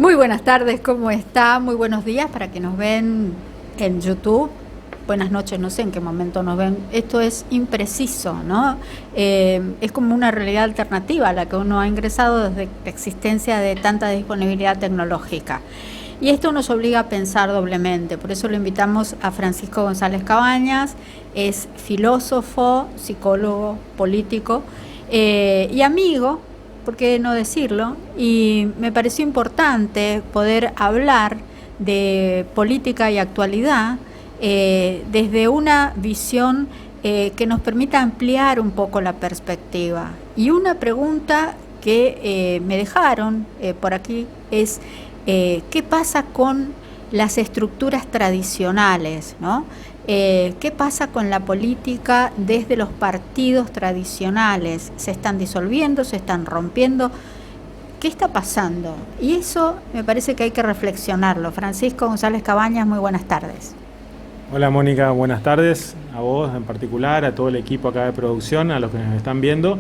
Muy buenas tardes, ¿cómo está? Muy buenos días para que nos ven en YouTube. Buenas noches, no sé en qué momento nos ven. Esto es impreciso, ¿no? Es como una realidad alternativa a la que uno ha ingresado desde la existencia de tanta disponibilidad tecnológica. Y esto nos obliga a pensar doblemente. Por eso lo invitamos a Francisco González Cabañas. Es filósofo, psicólogo, político y amigo, ¿por qué no decirlo? Y me pareció importante poder hablar de política y actualidad desde una visión que nos permita ampliar un poco la perspectiva. Y una pregunta que me dejaron por aquí es ¿qué pasa con las estructuras tradicionales, ¿no? ¿Qué pasa con la política desde los partidos tradicionales? ¿Se están disolviendo? ¿Se están rompiendo? ¿Qué está pasando? Y eso me parece que hay que reflexionarlo. Francisco González Cabañas, muy buenas tardes. Hola Mónica, buenas tardes, a vos en particular, a todo el equipo acá de producción, a los que nos están viendo.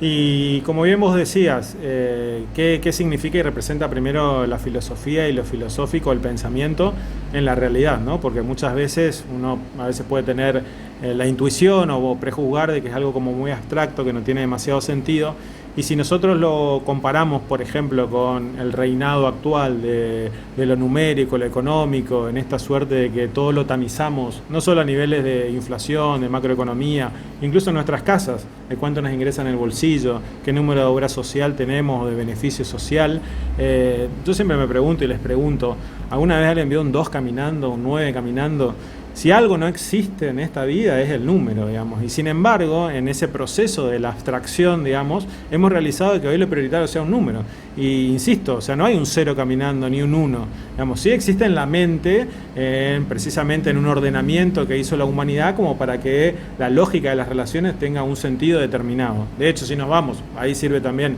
Y como bien vos decías, ¿qué significa y representa primero la filosofía y lo filosófico, el pensamiento en la realidad, ¿no? Porque muchas veces uno a veces puede tener la intuición o prejuzgar de que es algo como muy abstracto, que no tiene demasiado sentido. Y si nosotros lo comparamos, por ejemplo, con el reinado actual de lo numérico, lo económico, en esta suerte de que todo lo tamizamos, no solo a niveles de inflación, de macroeconomía, incluso en nuestras casas, de cuánto nos ingresa en el bolsillo, qué número de obra social tenemos, de beneficio social. Yo siempre me pregunto y les pregunto, ¿alguna vez alguien vio un 2 caminando, un 9 caminando? Si algo no existe en esta vida es el número, digamos, y sin embargo, en ese proceso de la abstracción, digamos, hemos realizado que hoy lo prioritario sea un número. Y insisto, o sea, no hay un 0 caminando ni un 1, digamos, sí existe en la mente, precisamente en un ordenamiento que hizo la humanidad como para que la lógica de las relaciones tenga un sentido determinado. De hecho, si nos vamos, ahí sirve también,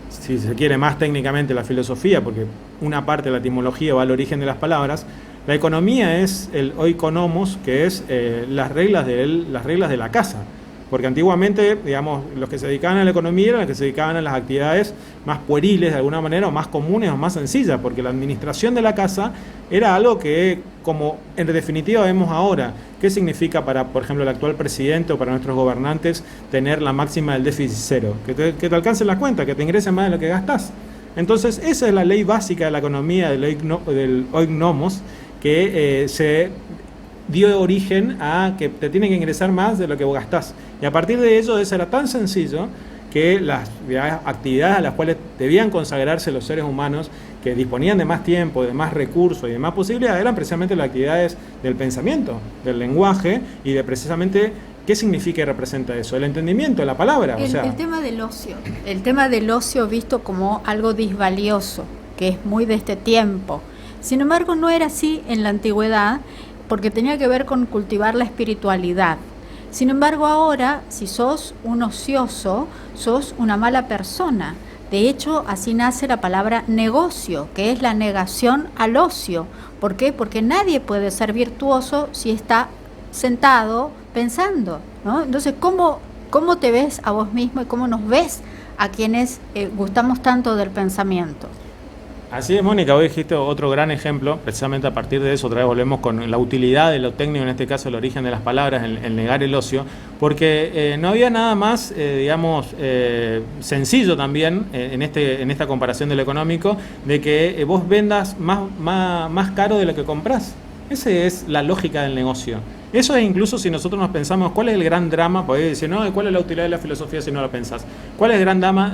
si se quiere más técnicamente, la filosofía, porque una parte de la etimología va al origen de las palabras. La economía es el oikonomos, que es las reglas de la casa. Porque antiguamente, digamos, los que se dedicaban a la economía eran los que se dedicaban a las actividades más pueriles de alguna manera, o más comunes o más sencillas, porque la administración de la casa era algo que, como en definitiva vemos ahora, ¿qué significa para, por ejemplo, el actual presidente o para nuestros gobernantes tener la máxima del déficit cero? Que te alcancen las cuentas, que te ingresen más de lo que gastás. Entonces, esa es la ley básica de la economía, del oikonomos, que se dio origen a que te tienen que ingresar más de lo que vos gastás. Y a partir de ello, eso era tan sencillo que las actividades a las cuales debían consagrarse los seres humanos, que disponían de más tiempo, de más recursos y de más posibilidades, eran precisamente las actividades del pensamiento, del lenguaje y de precisamente qué significa y representa eso, el entendimiento, la palabra. El tema del ocio visto como algo disvalioso, que es muy de este tiempo. Sin embargo, no era así en la antigüedad, porque tenía que ver con cultivar la espiritualidad. Sin embargo, ahora, si sos un ocioso, sos una mala persona. De hecho, así nace la palabra negocio, que es la negación al ocio. ¿Por qué? Porque nadie puede ser virtuoso si está sentado pensando, ¿no? Entonces, ¿cómo te ves a vos mismo y cómo nos ves a quienes gustamos tanto del pensamiento? Así es, Mónica, hoy dijiste otro gran ejemplo, precisamente a partir de eso otra vez volvemos con la utilidad de lo técnico, en este caso el origen de las palabras, el negar el ocio, porque no había nada más, sencillo también en esta comparación de lo económico, de que vos vendas más caro de lo que comprás. Esa es la lógica del negocio. Eso es incluso si nosotros nos pensamos cuál es el gran drama, podés decir, no, ¿cuál es la utilidad de la filosofía si no lo pensás? ¿Cuál es el gran drama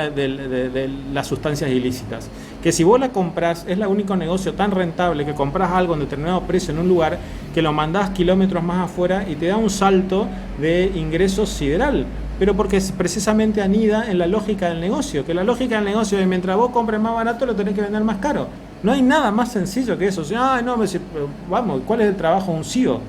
de las sustancias ilícitas? Que si vos la comprás, es el único negocio tan rentable que comprás algo en determinado precio en un lugar, que lo mandás kilómetros más afuera y te da un salto de ingresos sideral. Pero porque precisamente anida en la lógica del negocio, que la lógica del negocio es mientras vos compres más barato lo tenés que vender más caro. No hay nada más sencillo que eso. O sea, vamos, ¿cuál es el trabajo de un CEO?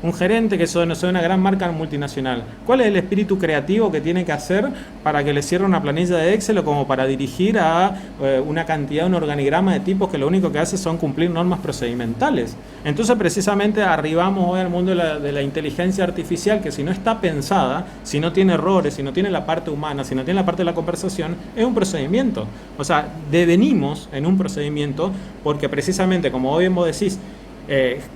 un gerente que son una gran marca multinacional. ¿Cuál es el espíritu creativo que tiene que hacer para que le cierre una planilla de Excel o como para dirigir a una cantidad, un organigrama de tipos que lo único que hace son cumplir normas procedimentales? Entonces precisamente arribamos hoy al mundo de la inteligencia artificial, que si no está pensada, si no tiene errores, si no tiene la parte humana, si no tiene la parte de la conversación, es un procedimiento. O sea, devenimos en un procedimiento porque precisamente, como hoy vos decís,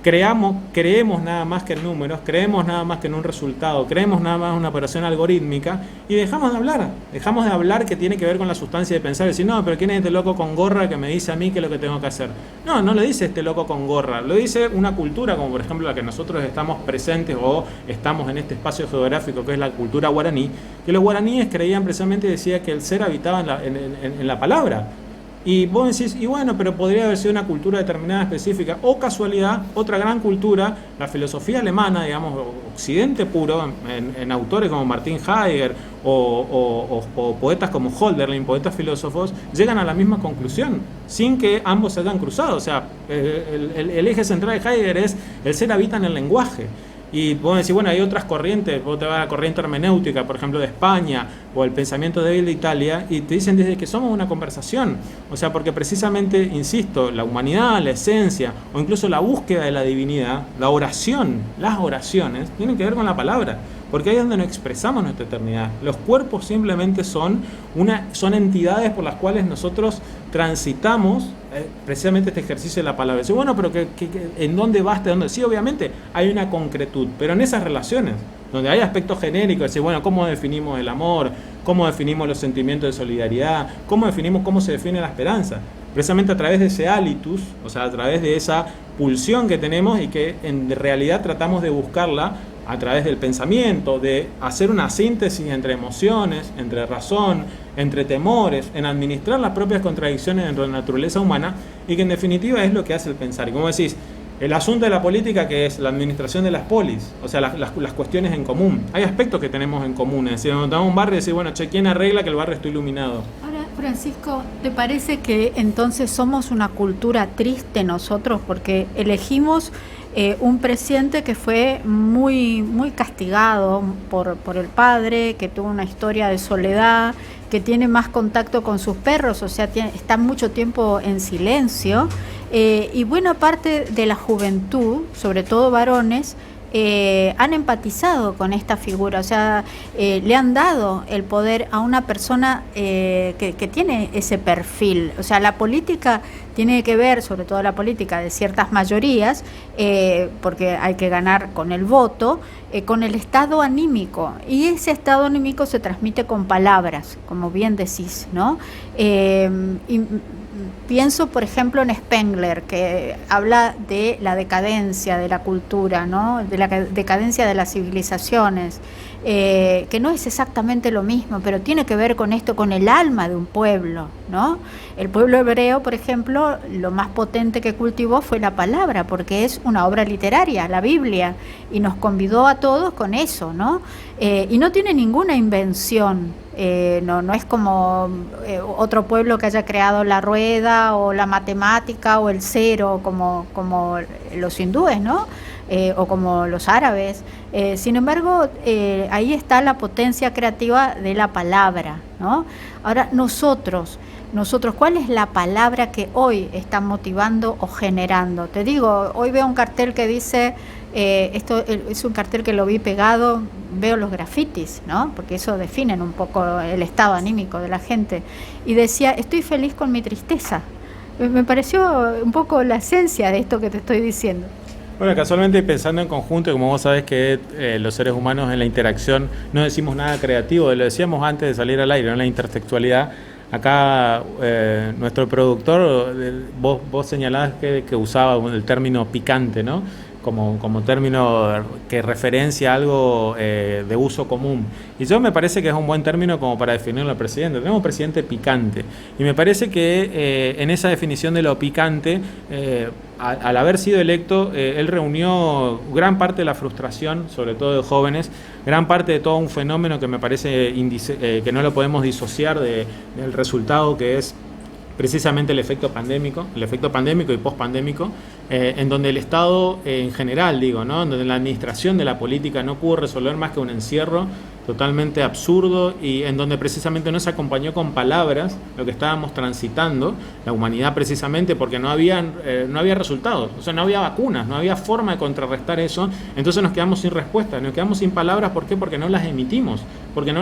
creemos nada más que en números, creemos nada más que en un resultado, creemos nada más en una operación algorítmica y dejamos de hablar que tiene que ver con la sustancia de pensar y decir, no, pero ¿quién es este loco con gorra que me dice a mí qué es lo que tengo que hacer? No lo dice este loco con gorra, lo dice una cultura como por ejemplo la que nosotros estamos presentes o estamos en este espacio geográfico que es la cultura guaraní, que los guaraníes creían precisamente y decía que el ser habitaba en la palabra. Y vos decís, y bueno, pero podría haber sido una cultura determinada específica, o casualidad, otra gran cultura, la filosofía alemana, digamos, occidente puro, en autores como Martin Heidegger o poetas como Hölderlin, poetas filósofos, llegan a la misma conclusión, sin que ambos se hayan cruzado. O sea, el eje central de Heidegger es el ser habita en el lenguaje. Y vos decís, bueno, hay otras corrientes, vos te vas a la corriente hermenéutica, por ejemplo, de España, o el pensamiento débil de Italia, y te dicen desde que somos una conversación. O sea, porque precisamente, insisto, la humanidad, la esencia, o incluso la búsqueda de la divinidad, la oración, las oraciones, tienen que ver con la palabra. Porque ahí es donde nos expresamos nuestra eternidad. Los cuerpos simplemente son entidades por las cuales nosotros transitamos precisamente este ejercicio de la palabra. Dice, bueno, pero ¿en dónde basta? ¿Dónde? Sí, obviamente hay una concretud, pero en esas relaciones, donde hay aspectos genéricos, decir, bueno, ¿cómo definimos el amor? ¿Cómo definimos los sentimientos de solidaridad? ¿Cómo definimos cómo se define la esperanza? Precisamente a través de ese halitus, o sea, a través de esa pulsión que tenemos y que en realidad tratamos de buscarla a través del pensamiento, de hacer una síntesis entre emociones, entre razón, entre temores, en administrar las propias contradicciones dentro de la naturaleza humana, y que en definitiva es lo que hace el pensar. Y como decís, el asunto de la política, que es la administración de las polis, o sea, las cuestiones en común. Hay aspectos que tenemos en común, es decir, cuando estamos en un barrio y decir, bueno, che, ¿quién arregla que el barrio esté iluminado? Ahora, Francisco, ¿te parece que entonces somos una cultura triste nosotros porque elegimos un presidente que fue muy, muy castigado por el padre, que tuvo una historia de soledad, que tiene más contacto con sus perros, o sea, está mucho tiempo en silencio, y buena parte de la juventud, sobre todo varones, han empatizado con esta figura, o sea, le han dado el poder a una persona que tiene ese perfil. O sea, la política tiene que ver, sobre todo la política de ciertas mayorías, porque hay que ganar con el voto, con el estado anímico, y ese estado anímico se transmite con palabras, como bien decís, ¿no? Y pienso, por ejemplo, en Spengler, que habla de la decadencia de la cultura, ¿no? De la decadencia de las civilizaciones, que no es exactamente lo mismo, pero tiene que ver con esto, con el alma de un pueblo, ¿no? El pueblo hebreo, por ejemplo, lo más potente que cultivó fue la palabra, porque es una obra literaria, la Biblia, y nos convidó a todos con eso, ¿no? Y no tiene ninguna invención. No es como otro pueblo que haya creado la rueda o la matemática o el cero como los hindúes, ¿no? O como los árabes. Sin embargo, ahí está la potencia creativa de la palabra, ¿no? Ahora, nosotros, ¿cuál es la palabra que hoy está motivando o generando? Te digo, hoy veo un cartel que dice, esto es un cartel que lo vi pegado, veo los grafitis, ¿no? Porque eso definen un poco el estado anímico de la gente. Y decía, estoy feliz con mi tristeza. Me pareció un poco la esencia de esto que te estoy diciendo. Bueno, casualmente pensando en conjunto, como vos sabés que los seres humanos en la interacción no decimos nada creativo, lo decíamos antes de salir al aire, ¿no? La intertextualidad. Acá nuestro productor, vos señalabas que usaba el término picante, ¿no? Como término que referencia a algo de uso común. Y yo me parece que es un buen término como para definirlo al presidente. Tenemos un presidente picante. Y me parece que en esa definición de lo picante, al haber sido electo, él reunió gran parte de la frustración, sobre todo de jóvenes, gran parte de todo un fenómeno que me parece que no lo podemos disociar del resultado que es precisamente el efecto pandémico y pospandémico, en donde el Estado en general, digo, ¿no? En donde la administración de la política no pudo resolver más que un encierro totalmente absurdo y en donde precisamente no se acompañó con palabras lo que estábamos transitando, la humanidad precisamente porque no había resultados, o sea, no había vacunas, no había forma de contrarrestar eso, entonces nos quedamos sin respuesta, nos quedamos sin palabras, ¿por qué? Porque no las emitimos, porque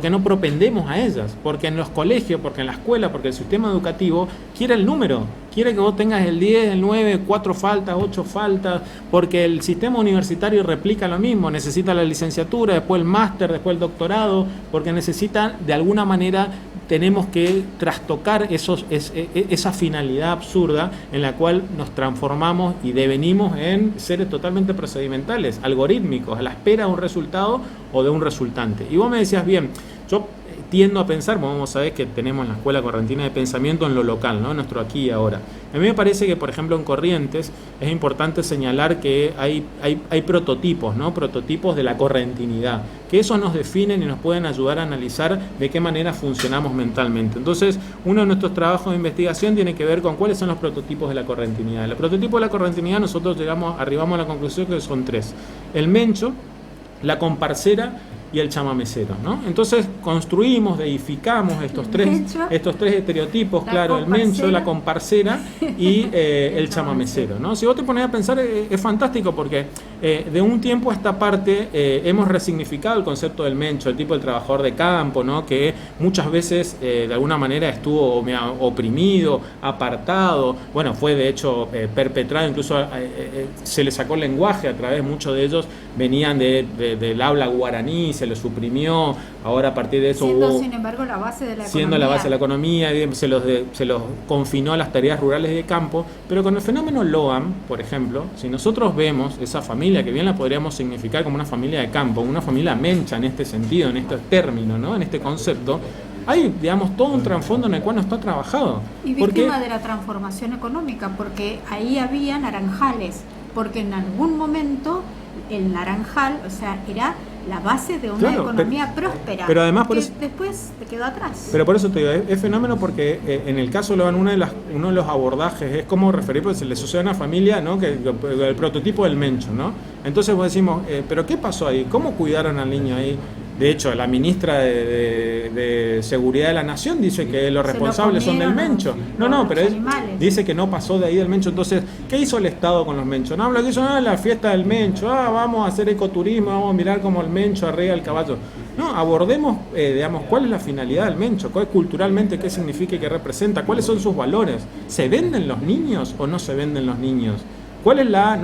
no propendemos a ellas, porque en los colegios, porque en la escuela, porque el sistema educativo quiere el número, quiere que vos tengas el 10, el 9, 4 faltas, 8 faltas, porque el sistema universitario replica lo mismo, necesita la licenciatura, después el máster, después el doctorado, porque necesita, de alguna manera, tenemos que trastocar esa finalidad absurda en la cual nos transformamos y devenimos en seres totalmente procedimentales, algorítmicos, a la espera de un resultado o de un resultante. Y vos me decías, bien, yo tiendo a pensar, vamos a ver que tenemos en la Escuela Correntina de Pensamiento en lo local, ¿no? Nuestro aquí y ahora. A mí me parece que, por ejemplo, en Corrientes es importante señalar que hay prototipos, ¿no? Prototipos de la correntinidad, que esos nos definen y nos pueden ayudar a analizar de qué manera funcionamos mentalmente. Entonces, uno de nuestros trabajos de investigación tiene que ver con cuáles son los prototipos de la correntinidad. Los prototipos de la correntinidad nosotros arribamos a la conclusión que son 3. El mencho, la comparcera y el chamamecero, ¿no? Entonces construimos, edificamos estos tres estereotipos, claro, el mencho, la comparcera y el chamamecero, ¿no? Si vos te pones a pensar, es fantástico porque de un tiempo a esta parte hemos resignificado el concepto del mencho, el tipo del trabajador de campo, ¿no? Que muchas veces de alguna manera estuvo oprimido, apartado, bueno, fue de hecho perpetrado, incluso se le sacó el lenguaje a través, muchos de ellos venían del habla guaraní, se lo suprimió, ahora a partir de eso sin embargo la base de la siendo economía. la base de la economía, se los confinó a las tareas rurales de campo, pero con el fenómeno Loam, por ejemplo, si nosotros vemos esa familia, que bien la podríamos significar como una familia de campo, una familia mencha en este sentido, en este término, ¿no? En este concepto, hay, digamos, todo un trasfondo en el cual no está trabajado. Y víctima de la transformación económica, porque ahí había naranjales, porque en algún momento el naranjal, o sea, era la base de una economía próspera, pero además por eso, después te quedó atrás. Pero por eso te digo, es fenómeno porque en el caso de uno de los abordajes es como referir, porque se le sucede a una familia, ¿no? que el prototipo del mencho, ¿no? Entonces vos decimos, ¿pero qué pasó ahí? ¿Cómo cuidaron al niño ahí? De hecho, la ministra de Seguridad de la Nación dice que los responsables son del mencho. Pero dice que no pasó de ahí del mencho. Entonces, ¿qué hizo el Estado con los menchos? No, lo que hizo la fiesta del mencho. Vamos a hacer ecoturismo, vamos a mirar como el mencho arriba el caballo. No, abordemos, digamos, cuál es la finalidad del mencho, culturalmente qué significa y qué representa, cuáles son sus valores. ¿Se venden los niños o no se venden los niños? ¿Cuál es la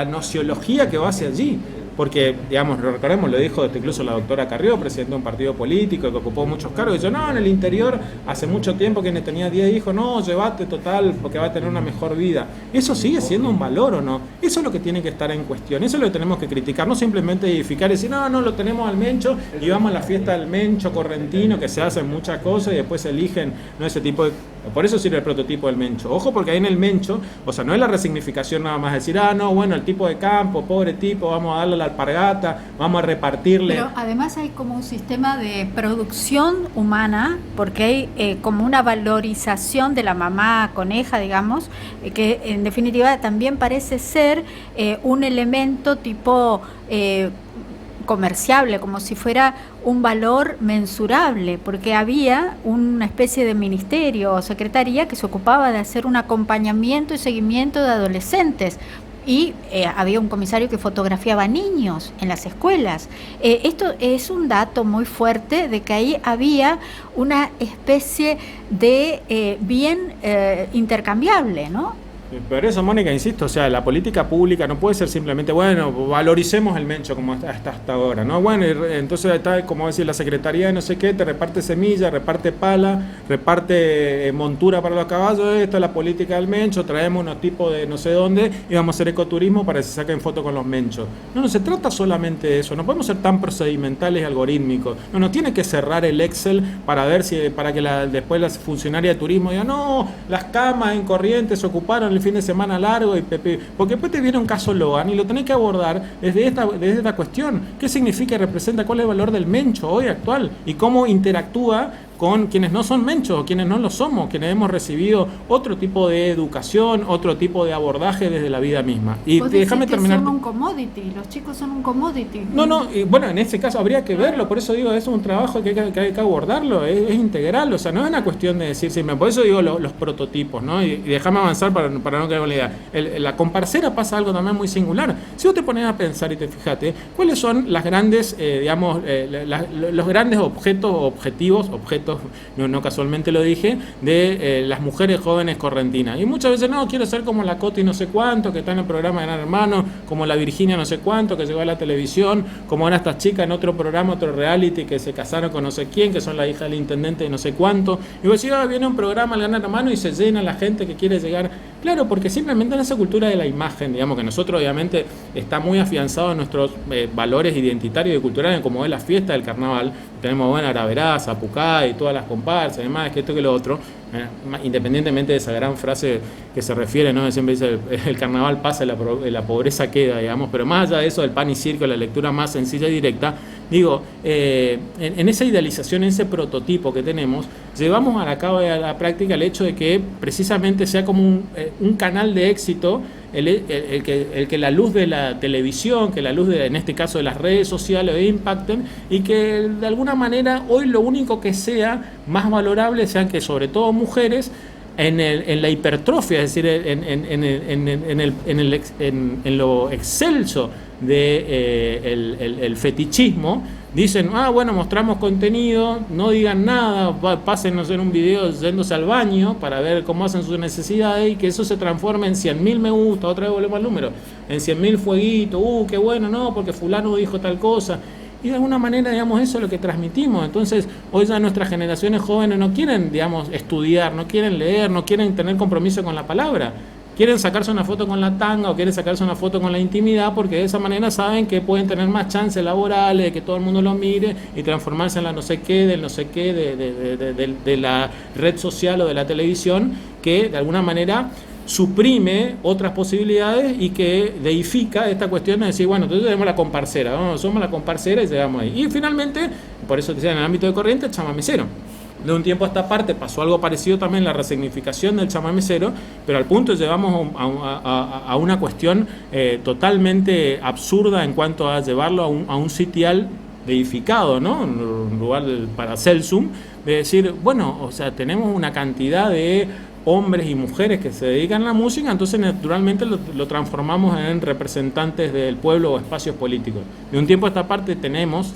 nociología que va hacia allí? Porque, digamos, recordemos, lo dijo incluso la doctora Carrió, presidente de un partido político que ocupó muchos cargos, y dijo, no, en el interior hace mucho tiempo que tenía 10 hijos, no, llévate total, porque va a tener una mejor vida. ¿Eso sigue siendo un valor o no? Eso es lo que tiene que estar en cuestión, eso es lo que tenemos que criticar, no simplemente edificar y decir, no, lo tenemos al mencho, y vamos a la fiesta del mencho correntino, que se hacen muchas cosas y después se eligen, ¿no? Ese tipo de... Por eso sirve el prototipo del mencho. Ojo, porque ahí en el mencho, o sea, no es la resignificación nada más decir, el tipo de campo, pobre tipo, vamos a darle la alpargata, vamos a repartirle. Pero además hay como un sistema de producción humana, porque hay como una valorización de la mamá coneja, digamos, que en definitiva también parece ser un elemento tipo comerciable, como si fuera un valor mensurable, porque había una especie de ministerio o secretaría que se ocupaba de hacer un acompañamiento y seguimiento de adolescentes. Y había un comisario que fotografiaba niños en las escuelas. Esto es un dato muy fuerte de que ahí había una especie de bien intercambiable, ¿no? Pero eso, Mónica, insisto, o sea, la política pública no puede ser simplemente, valoricemos el mencho como hasta ahora, ¿no? Entonces está, como decir, la Secretaría de no sé qué, te reparte semilla, reparte pala, reparte montura para los caballos, esta es la política del mencho, traemos unos tipos de no sé dónde y vamos a hacer ecoturismo para que se saquen fotos con los menchos. No se trata solamente de eso, no podemos ser tan procedimentales y algorítmicos, no tiene que cerrar el Excel para ver para que después la funcionaria de turismo diga, no, las camas en Corrientes se ocuparon el fin de semana largo, porque después te viene un caso Logan y lo tenés que abordar desde esta cuestión. ¿Qué significa y representa? ¿Cuál es el valor del mencho hoy actual? ¿Y cómo interactúa con quienes no son menchos o quienes no lo somos, quienes hemos recibido otro tipo de educación, otro tipo de abordaje desde la vida misma. Y déjame terminar. Son un commodity, los chicos son un commodity. No, y bueno, en este caso habría que verlo, por eso digo, es un trabajo que hay que abordarlo, es integral, o sea, no es una cuestión de decir, por eso digo los prototipos, ¿no? Y déjame avanzar para no quedar con la idea. La comparcera pasa algo también muy singular. Si vos te pones a pensar y te fijate, ¿cuáles son las grandes, los grandes objetos, no casualmente lo dije, de las mujeres jóvenes correntinas? Y muchas veces, no, quiero ser como la Coti no sé cuánto, que está en el programa de Gran Hermano, como la Virginia no sé cuánto, que llegó a la televisión, como ahora estas chicas en otro programa, otro reality, que se casaron con no sé quién, que son la hija del intendente de no sé cuánto. Y vos decís, viene un programa al Gran Hermano y se llena la gente que quiere llegar. Claro, porque simplemente en esa cultura de la imagen, digamos, que nosotros obviamente está muy afianzado en nuestros valores identitarios y culturales, como es la fiesta del carnaval. Tenemos, bueno, Araverá, Zapucay y todas las comparsas, además, que esto que lo otro, independientemente de esa gran frase que se refiere, ¿no? Siempre dice, el carnaval pasa y la pobreza queda, digamos, pero más allá de eso, del pan y circo, la lectura más sencilla y directa, digo, en esa idealización, en ese prototipo que tenemos, llevamos a cabo a la práctica el hecho de que precisamente sea como un canal de éxito el que la luz de la televisión, que la luz en este caso de las redes sociales impacten, y que de alguna manera hoy lo único que sea más valorable sean que sobre todo mujeres en la hipertrofia, es decir, en lo excelso de el fetichismo. Dicen, bueno, mostramos contenido, no digan nada, pásenos en un video yéndose al baño para ver cómo hacen sus necesidades, y que eso se transforme en 100.000 me gusta, otra vez volvemos al número, en 100.000 fueguitos, qué bueno, no, porque fulano dijo tal cosa. Y de alguna manera, digamos, eso es lo que transmitimos. Entonces, hoy ya nuestras generaciones jóvenes no quieren, digamos, estudiar, no quieren leer, no quieren tener compromiso con la palabra. Quieren sacarse una foto con la tanga o quieren sacarse una foto con la intimidad, porque de esa manera saben que pueden tener más chances laborales, de que todo el mundo los mire y transformarse en la no sé qué, del no sé qué, de la red social o de la televisión, que de alguna manera suprime otras posibilidades y que deifica esta cuestión de decir, bueno, entonces tenemos la comparcera, ¿no? Somos la comparcera y llegamos ahí. Y finalmente, por eso te decía, en el ámbito de Corrientes, el chamamecero. De un tiempo a esta parte pasó algo parecido también, la resignificación del chamamecero, pero al punto llegamos a una cuestión totalmente absurda en cuanto a llevarlo a un sitial deificado, ¿no? Un lugar para Celsum, de decir, bueno, o sea, tenemos una cantidad de hombres y mujeres que se dedican a la música, entonces naturalmente lo transformamos en representantes del pueblo o espacios políticos. De un tiempo a esta parte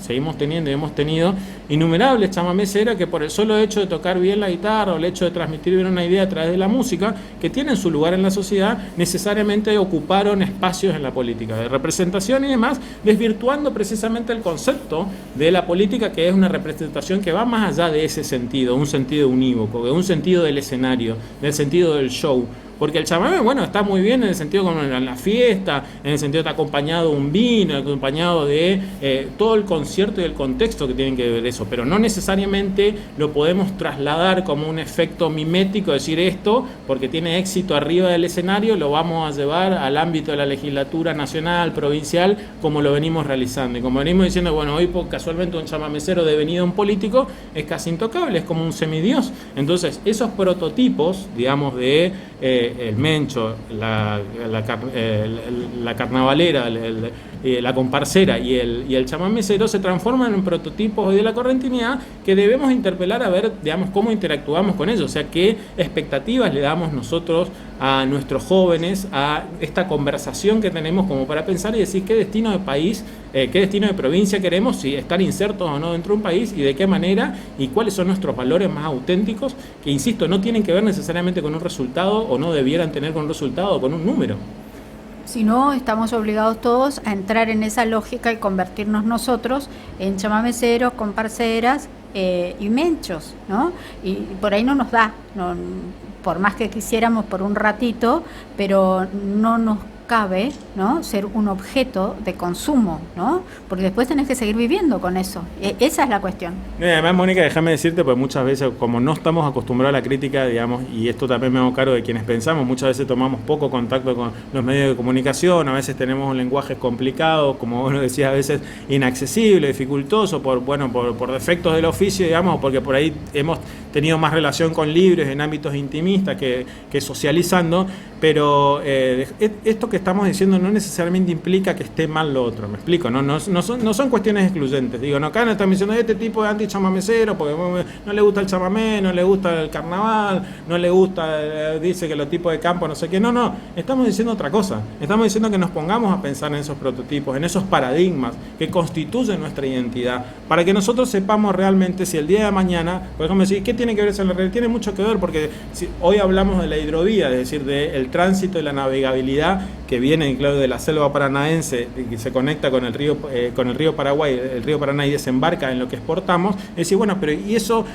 seguimos teniendo y hemos tenido innumerables chamameceras que por el solo hecho de tocar bien la guitarra o el hecho de transmitir bien una idea a través de la música, que tienen su lugar en la sociedad, necesariamente ocuparon espacios en la política de representación y demás, desvirtuando precisamente el concepto de la política, que es una representación que va más allá de ese sentido, un sentido unívoco, de un sentido del escenario, del sentido del show. Porque el chamamé, bueno, está muy bien en el sentido como en la fiesta, en el sentido de estar acompañado de un vino, acompañado de todo el concierto y el contexto que tienen que ver eso, pero no necesariamente lo podemos trasladar como un efecto mimético, decir esto, porque tiene éxito arriba del escenario, lo vamos a llevar al ámbito de la legislatura nacional, provincial, como lo venimos realizando. Y como venimos diciendo, bueno, hoy casualmente un chamamecero devenido un político es casi intocable, es como un semidios. Entonces, esos prototipos, digamos, de el mencho, la carnavalera, la comparcera y el chamamecero se transforman en prototipos de la correntinidad que debemos interpelar a ver, digamos, cómo interactuamos con ellos, o sea, qué expectativas le damos nosotros a nuestros jóvenes, a esta conversación que tenemos como para pensar y decir qué destino de país, qué destino de provincia queremos, si estar insertos o no dentro de un país y de qué manera y cuáles son nuestros valores más auténticos, que insisto, no tienen que ver necesariamente con un resultado o no debieran tener con un resultado o con un número. Si no, estamos obligados todos a entrar en esa lógica y convertirnos nosotros en chamameceros, comparceras y menchos, ¿no? Y por ahí no nos da, por más que quisiéramos por un ratito, pero no nos cabe, ¿no?, ser un objeto de consumo, ¿no? Porque después tenés que seguir viviendo con eso. Esa es la cuestión. Además, Mónica, déjame decirte, pues muchas veces, como no estamos acostumbrados a la crítica, digamos, y esto también me hago cargo de quienes pensamos, muchas veces tomamos poco contacto con los medios de comunicación, a veces tenemos un lenguaje complicado, como vos lo decías, a veces inaccesible, dificultoso, por defectos del oficio, digamos, porque por ahí hemos tenido más relación con libros en ámbitos intimistas que socializando, pero esto que estamos diciendo no necesariamente implica que esté mal lo otro, ¿me explico? No son cuestiones excluyentes. Digo, no, acá no están diciendo este tipo de anti-chamamecero porque no le gusta el chamamé, no le gusta el carnaval, no le gusta, dice que los tipos de campo, no sé qué. No, estamos diciendo otra cosa. Estamos diciendo que nos pongamos a pensar en esos prototipos, en esos paradigmas que constituyen nuestra identidad, para que nosotros sepamos realmente si el día de mañana, por ejemplo, decir, ¿qué tiene que ver eso en la red? Tiene mucho que ver porque si hoy hablamos de la hidrovía, es decir, del tránsito y la navegabilidad que viene, claro, de la selva paranaense, que se conecta con el río Paraguay, el río Paraná, y desembarca en lo que exportamos. Es decir, bueno, pero ¿y eso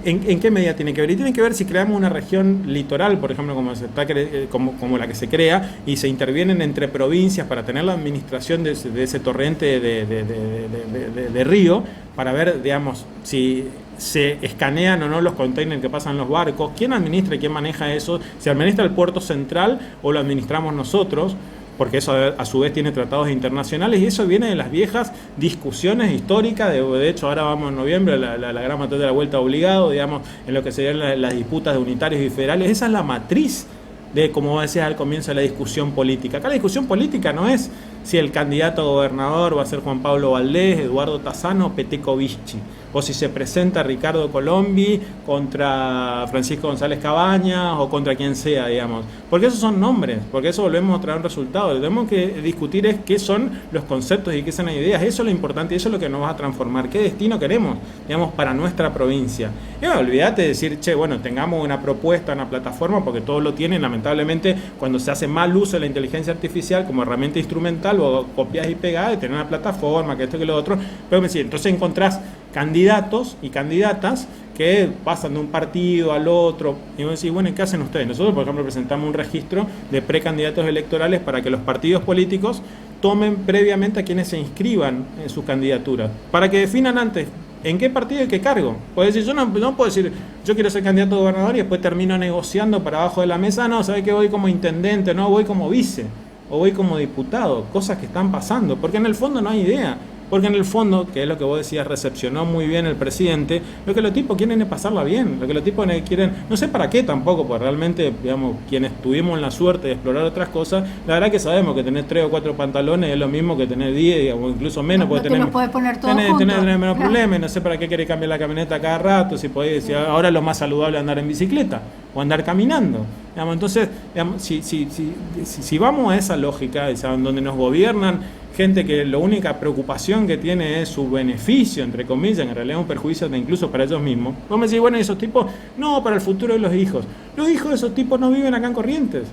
en qué medida tiene que ver? Y tiene que ver si creamos una región litoral, por ejemplo, como la que se crea, y se intervienen entre provincias para tener la administración de ese torrente de río, para ver, digamos, si se escanean o no los containers que pasan los barcos, quién administra y quién maneja eso, si administra el puerto central o lo administramos nosotros, porque eso a su vez tiene tratados internacionales, y eso viene de las viejas discusiones históricas. De hecho, ahora vamos en noviembre, la gran maratón de la vuelta obligado, digamos, en lo que serían las disputas de unitarios y federales. Esa es la matriz de, como decías al comienzo, de la discusión política. Acá la discusión política no es si el candidato a gobernador va a ser Juan Pablo Valdés, Eduardo Tassano o Peteco Vicchi, o si se presenta Ricardo Colombi contra Francisco González Cabañas o contra quien sea, digamos. Porque esos son nombres, porque eso volvemos a traer un resultado. Lo que tenemos que discutir es qué son los conceptos y qué son las ideas. Eso es lo importante y eso es lo que nos va a transformar. ¿Qué destino queremos, digamos, para nuestra provincia? Y no, olvídate de decir, bueno, tengamos una propuesta, una plataforma, porque todos lo tienen. Lamentablemente, cuando se hace mal uso de la inteligencia artificial como herramienta instrumental, o copias y pegadas, y tener una plataforma, que esto, que lo otro. Pero me decís, entonces encontrás candidatos y candidatas que pasan de un partido al otro, y vos decís, bueno, ¿qué hacen ustedes? Nosotros, por ejemplo, presentamos un registro de precandidatos electorales para que los partidos políticos tomen previamente a quienes se inscriban en sus candidaturas, para que definan antes en qué partido y qué cargo. Puedes decir, yo no puedo decir, yo quiero ser candidato a gobernador y después termino negociando para abajo de la mesa, no, ¿sabes qué? Voy como intendente, no, voy como vice, o voy como diputado, cosas que están pasando, porque en el fondo no hay idea. Porque en el fondo, que es lo que vos decías, recepcionó muy bien el presidente, lo que los tipos quieren es pasarla bien, lo que los tipos quieren, no sé para qué tampoco, porque realmente, digamos, quienes tuvimos la suerte de explorar otras cosas, la verdad que sabemos que tener 3 o 4 pantalones es lo mismo que tener 10, o incluso menos, no te los puedes poner todos juntos. Tener menos problemas, no sé para qué querés cambiar la camioneta cada rato, si podés, ahora lo más saludable es andar en bicicleta, o andar caminando. Digamos, entonces, digamos, si vamos a esa lógica, donde nos gobiernan gente que la única preocupación que tiene es su beneficio, entre comillas, en realidad es un perjuicio incluso para ellos mismos. Vos me decís, bueno, esos tipos, no, para el futuro de los hijos. Los hijos de esos tipos no viven acá en Corrientes.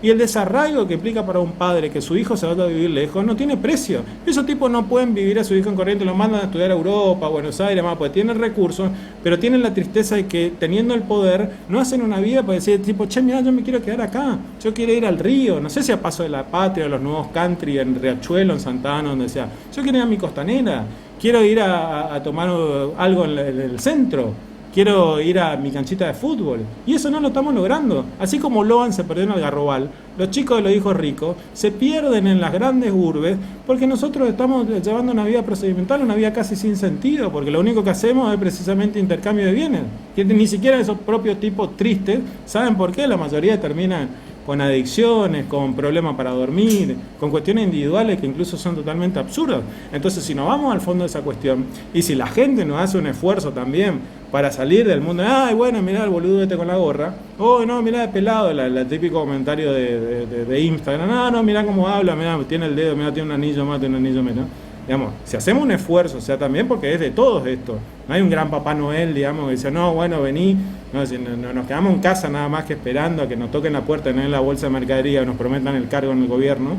Y el desarraigo que implica para un padre que su hijo se vaya a vivir lejos no tiene precio. Esos tipos no pueden vivir a su hijo en Corrientes, lo mandan a estudiar a Europa, a Buenos Aires, más, porque tienen recursos, pero tienen la tristeza de que teniendo el poder no hacen una vida para decir, tipo, che, mira, yo me quiero quedar acá, yo quiero ir al río, no sé si a Paso de la Patria, a los nuevos country, en Riachuelo, en Santa Ana, donde sea. Yo quiero ir a mi costanera, quiero ir a tomar algo en el centro. Quiero ir a mi canchita de fútbol. Y eso no lo estamos logrando. Así como Loan se perdió en Algarrobal, los chicos de los hijos ricos se pierden en las grandes urbes porque nosotros estamos llevando una vida procedimental, una vida casi sin sentido, porque lo único que hacemos es precisamente intercambio de bienes. Que ni siquiera esos propios tipos tristes saben por qué la mayoría terminan con adicciones, con problemas para dormir, con cuestiones individuales que incluso son totalmente absurdas. Entonces, si nos vamos al fondo de esa cuestión, y si la gente nos hace un esfuerzo también para salir del mundo, ay, bueno, mirá el boludo este con la gorra, oh, no, mirá el pelado, el típico comentario de Instagram, no, mirá cómo habla, mirá, tiene el dedo, mirá, tiene un anillo más, tiene un anillo menos. Digamos, si hacemos un esfuerzo, o sea, también porque es de todos esto, no hay un gran Papá Noel, digamos, que dice, no, bueno, vení, no, nos quedamos en casa nada más que esperando a que nos toquen la puerta, no en la bolsa de mercadería, o nos prometan el cargo en el gobierno,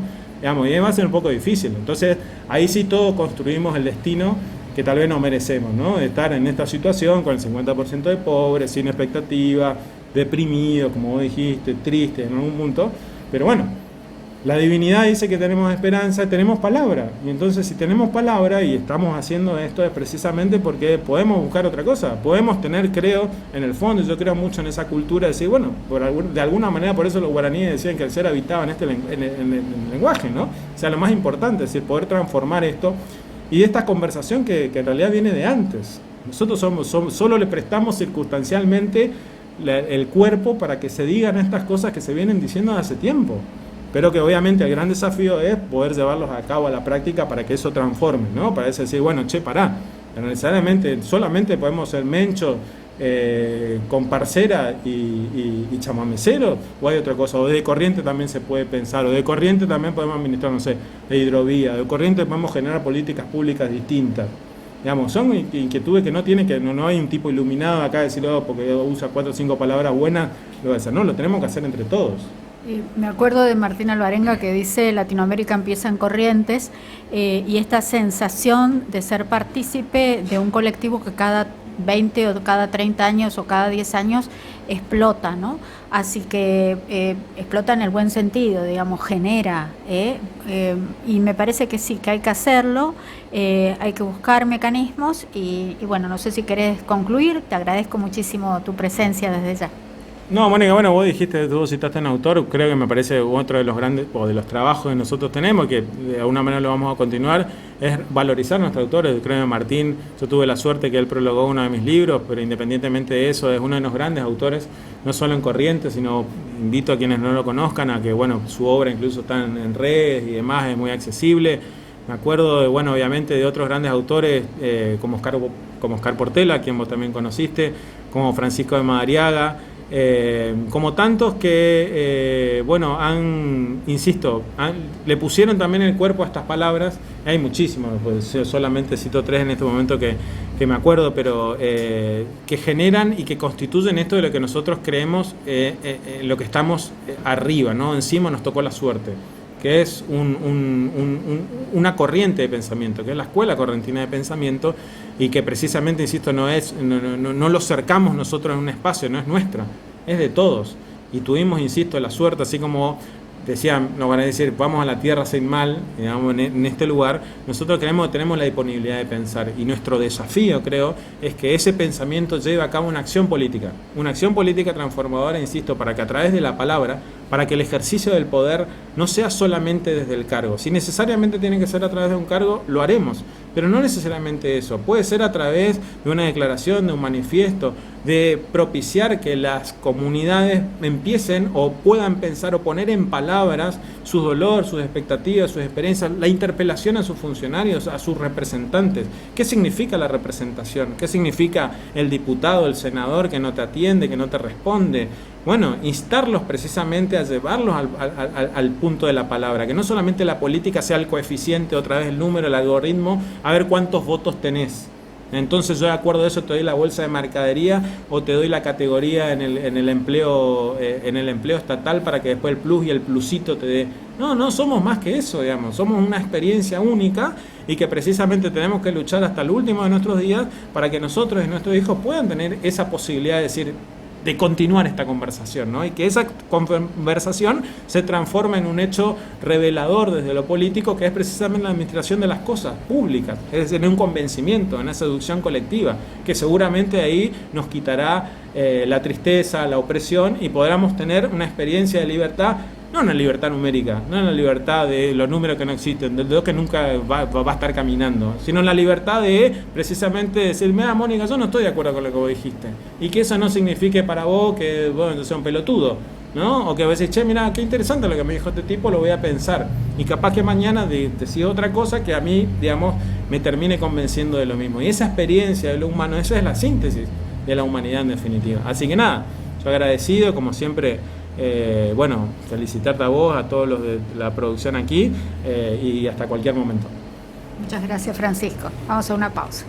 digamos, y va a ser un poco difícil. Entonces, ahí sí todos construimos el destino que tal vez no merecemos, ¿no? De estar en esta situación con el 50% de pobres, sin expectativa, deprimido, como vos dijiste, triste en algún punto, pero bueno, La divinidad dice que tenemos esperanza, tenemos palabra. Y entonces si tenemos palabra y estamos haciendo esto es precisamente porque podemos buscar otra cosa. Podemos tener, creo, en el fondo, yo creo mucho en esa cultura de decir, bueno, de alguna manera, por eso los guaraníes decían que el ser habitaba en el lenguaje, ¿no? O sea, lo más importante, es decir, poder transformar esto. Y esta conversación que en realidad viene de antes. Nosotros solo le prestamos circunstancialmente el cuerpo para que se digan estas cosas que se vienen diciendo hace tiempo. Pero que obviamente el gran desafío es poder llevarlos a cabo a la práctica para que eso transforme, ¿no? Para decir, bueno, pará, no necesariamente, solamente podemos ser mencho, comparcera y chamamecero, o hay otra cosa, o de corriente también se puede pensar, o de corriente también podemos administrar, no sé, de hidrovía, de corriente podemos generar políticas públicas distintas. Digamos, son inquietudes que no hay un tipo iluminado acá de decir, porque usa 4 o 5 palabras buenas, lo va a hacer. No, lo tenemos que hacer entre todos. Me acuerdo de Martín Alvarenga que dice Latinoamérica empieza en Corrientes, y esta sensación de ser partícipe de un colectivo que cada 20 o cada 30 años o cada 10 años explota, ¿no? Así que explota en el buen sentido, digamos, genera, y me parece que sí, que hay que hacerlo, hay que buscar mecanismos y bueno, no sé si querés concluir, te agradezco muchísimo tu presencia desde ya. No, Mónica, bueno, vos citaste a un autor, creo que me parece otro de los grandes, o de los trabajos que nosotros tenemos, que de alguna manera lo vamos a continuar, es valorizar a nuestros autores. Creo que Martín, yo tuve la suerte que él prologó uno de mis libros, pero independientemente de eso, es uno de los grandes autores, no solo en Corrientes, sino invito a quienes no lo conozcan a que, bueno, su obra incluso está en redes y demás, es muy accesible. Me acuerdo, obviamente, de otros grandes autores, como Oscar Portela, a quien vos también conociste, como Francisco de Madariaga, como tantos que, le pusieron también el cuerpo a estas palabras. Hay muchísimos, pues yo solamente cito 3 en este momento que me acuerdo, pero que generan y que constituyen esto de lo que nosotros creemos, lo que estamos arriba, ¿no? Encima nos tocó la suerte, que es una corriente de pensamiento, que es la escuela correntina de pensamiento, y que precisamente, insisto, no lo cercamos nosotros en un espacio, no es nuestra, es de todos. Y tuvimos, insisto, la suerte, así como decían, nos van a decir, vamos a la tierra sin mal, digamos, en este lugar, nosotros tenemos la disponibilidad de pensar, y nuestro desafío, creo, es que ese pensamiento lleve a cabo una acción política transformadora, insisto, para que a través de la palabra, para que el ejercicio del poder no sea solamente desde el cargo. Si necesariamente tiene que ser a través de un cargo, lo haremos, pero no necesariamente eso. Puede ser a través de una declaración, de un manifiesto, de propiciar que las comunidades empiecen o puedan pensar o poner en palabras su dolor, sus expectativas, sus experiencias, la interpelación a sus funcionarios, a sus representantes. ¿Qué significa la representación? ¿Qué significa el diputado, el senador que no te atiende, que no te responde? Bueno, instarlos precisamente a llevarlos al punto de la palabra, que no solamente la política sea el coeficiente, otra vez el número, el algoritmo, a ver cuántos votos tenés. Entonces yo de acuerdo a eso te doy la bolsa de mercadería o te doy la categoría en el empleo estatal para que después el plus y el plusito te dé. No somos más que eso, digamos, somos una experiencia única y que precisamente tenemos que luchar hasta el último de nuestros días para que nosotros y nuestros hijos puedan tener esa posibilidad de continuar esta conversación, ¿no? Y que esa conversación se transforme en un hecho revelador desde lo político, que es precisamente la administración de las cosas públicas, es decir, en un convencimiento, en una seducción colectiva, que seguramente ahí nos quitará la tristeza, la opresión, y podamos tener una experiencia de libertad, no una libertad numérica, no una libertad de los números que no existen, de lo que nunca va a estar caminando, sino la libertad de precisamente decir, mira, Mónica, yo no estoy de acuerdo con lo que vos dijiste, y que eso no signifique para vos que vos sos un pelotudo, ¿no? O que vos decís, che, mira, qué interesante lo que me dijo este tipo, lo voy a pensar, y capaz que mañana decís otra cosa que a mí, digamos, me termine convenciendo de lo mismo. Y esa experiencia de lo humano, esa es la síntesis de la humanidad en definitiva. Así que nada, yo agradecido, como siempre. Felicitarte a vos, a todos los de la producción aquí, y hasta cualquier momento. Muchas gracias, Francisco. Vamos a una pausa.